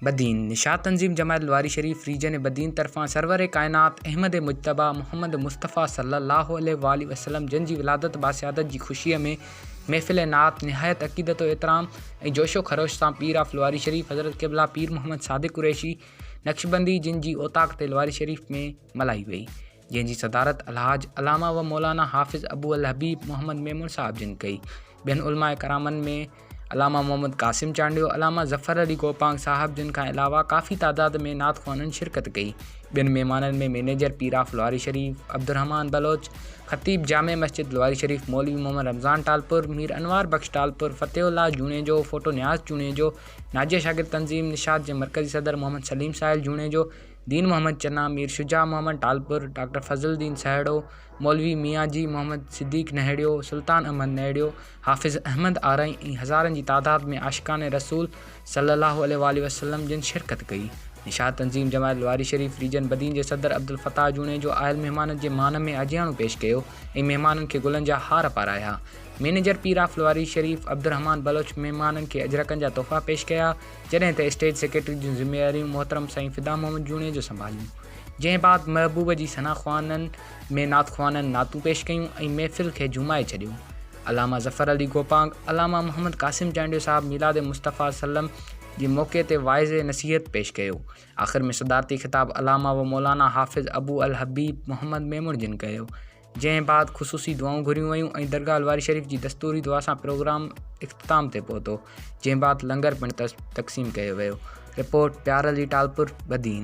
बदीन निशात तंजीम जमात लवारी शरीफ रीजन बदीन तरफ़ां सरवर कायनात अहमद मुज्तबा मोहम्मद मुस्तफ़ा सल्लल्लाहु अलैहि वसल्लम जन जी विलादत बासियादत की खुशी में महफ़िल नात नहायत अक़ीदत एहतराम और जोशो खरोश से पीर ऑफ लवारी शरीफ हज़रत क़िबला पीर मोहम्मद सादिक कुरैशी नक्शबंदी जिन जी ओताक़ ते लवारी शरीफ में मल्हाई वई, जंहिंजी सदारत अलहाज अलामा व मौलाना हाफ़िज़ अबू अल हबीब मोहम्मद मेमून साहब जिन कई। ॿियनि उलमा करामन में अलामा मोहम्मद कासिम चांडियो, अलामा ज़फ़र अली गोपांग साहब जिन खां अलावा काफ़ी तादाद में नात ख़्वाननि शिरकत कई। ॿियनि मेहमाननि में manager Pir of Lavari Sharif Abdurrahman Baloch, ख़तीब जामे मस्जिद लवारी शरीफ मौलवी मोहम्मद रमज़ान टालपुर, मीर अनवार बख्श टालपुर, फ़तेहुल्लाह जूणेजो, फ़ोटो न्याज़ जूणेजो, नाजिया शागिर तंजीम निशात के मरकज़ी सदर मोहम्मद सलीम साहिल जूणेजो, दीन मोहम्मद चन्ना, मीर शुजा मोहम्मद टालपुर, डॉक्टर फज़लुद्दीन सहड़ो, मौलवी मियाँजी मोहम्मद सिद्दीक़ नहड़ियो, सुल्तान अहमद नहड़ियो, हाफ़िज़ अहमद आरई ऐं हज़ारनि जी तादाद में आशिकान रसूल सल्लल्लाहु अलैहि वसल्लम जिन शिरकत कई। निशात तंजीम जमात लवारी शरीफ रीजन बदीन के सदर अब्दुल फ़ताह जूणेजो आयल मेहमाननि के मान में अजियाणो पेश कयो ऐं मेहमाननि के गुलनि जा हार पाराया। Manager Pir of Lavari Sharif Abdurrahman Baloch मेहमाननि के अजरकनि जा तोहफ़ा पेश कया, जॾहिं त स्टेज सेक्रेटरी जूं ज़िम्मेवारियूं मोहतरम साईं फ़िदा मोहम्मद जूणेजो संभालियूं। जंहिं बाद महबूब जी सना ख़्वाननि में नात ख़्वाननि नातूं पेश कयूं ऐं महफ़िल के जुमाए छॾियो। अलामा ज़फ़र अली गोपांग, अलामा मोहम्मद कासिम चांडियो साहब मिलाद मुस्तफ़ा सल्लम जी मौके ते वाइज़ नसीहत पेश कयो। आख़िर में सदारती ख़िताब अलामा व मौलाना हाफ़िज़ अबू अल हबीब मोहम्मद मेमून जिन कयो। जंहिं बाद ख़ुसूसी दुआऊं घुरियूं वयूं ऐं दरगाह लवारी शरीफ जी दस्तूरी दुआ सां प्रोग्राम इख़्तिताम ते पहुतो। जंहिं बाद लंगर पिणु तक़सीम कयो वियो। रिपोर्ट प्यार अली टालपुर बदीन।